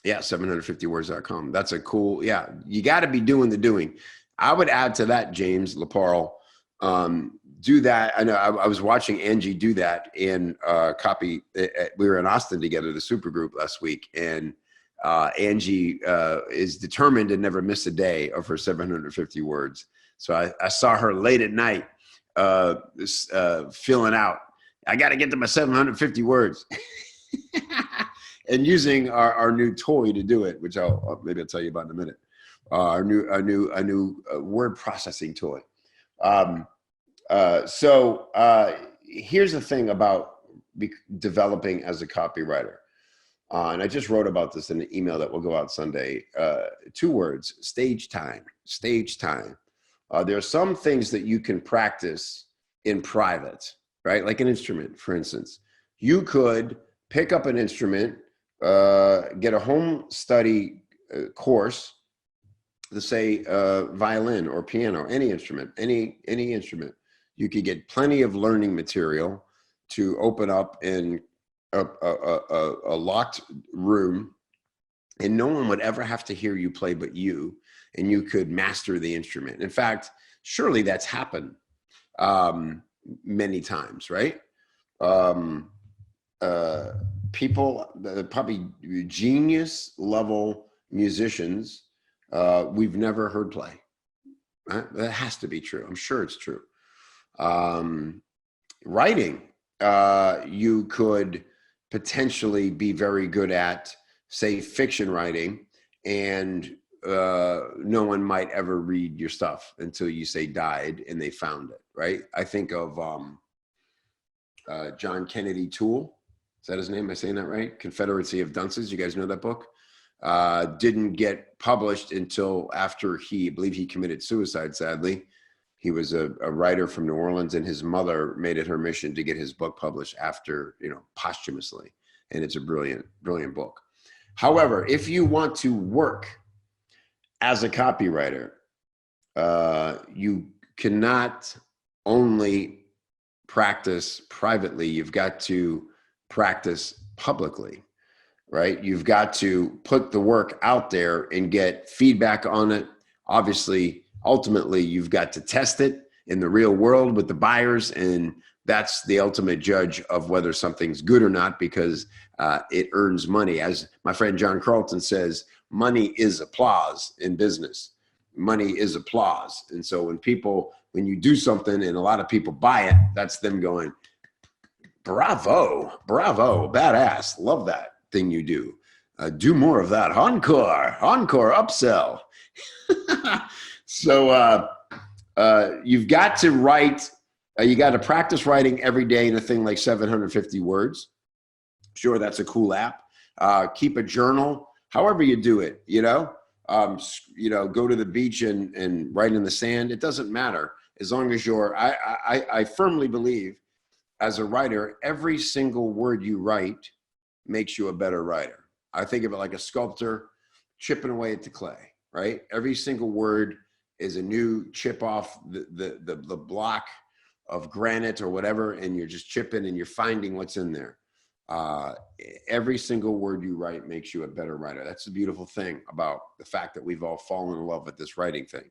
Yeah, 750words.com. That's a cool, yeah, you got to be doing the doing. I would add to that, James Laparle, do that. I know I was watching Angie do that in copy. We were in Austin together, the super group last week. And Angie is determined to never miss a day of her 750 words. So I saw her late at night filling out. I got to get to my 750 words. And using our new toy to do it, which maybe I'll tell you about in a minute. Our new word processing toy. So here's the thing about developing as a copywriter. And I just wrote about this in an email that will go out Sunday. 2 words: stage time. Stage time. There are some things that you can practice in private, right? Like an instrument, for instance. You could pick up an instrument, get a home study course, let's say violin or piano, any instrument, any instrument. You could get plenty of learning material to open up in a locked room, and no one would ever have to hear you play but you, and you could master the instrument. In fact, surely that's happened many times, right? People, probably genius level musicians, we've never heard play. Right? That has to be true. I'm sure it's true. Writing, you could potentially be very good at, say, fiction writing, and no one might ever read your stuff until you say died and they found it, right? I think of John Kennedy Toole. Is that his name? Am I saying that right? Confederacy of Dunces. You guys know that book? Didn't get published until after I believe he committed suicide, sadly. He was a writer from New Orleans, and his mother made it her mission to get his book published after, posthumously. And it's a brilliant, brilliant book. However, if you want to work as a copywriter, you cannot only practice privately, you've got to practice publicly, right? You've got to put the work out there and get feedback on it. Obviously, ultimately, you've got to test it in the real world with the buyers, and that's the ultimate judge of whether something's good or not, because it earns money. As my friend John Carlton says, money is applause in business. Money is applause. And so when you do something and a lot of people buy it, that's them going, bravo, bravo, badass, love that thing you do. Do more of that. Encore, upsell. So you've got to write, you got to practice writing every day in a thing like 750 words. Sure, that's a cool app. Keep a journal, however you do it, go to the beach and write in the sand. It doesn't matter, as long as I firmly believe, as a writer, every single word you write makes you a better writer. I think of it like a sculptor chipping away at the clay, right? Every single word is a new chip off the block of granite or whatever, and you're just chipping and you're finding what's in there. Every single word you write makes you a better writer. That's the beautiful thing about the fact that we've all fallen in love with this writing thing.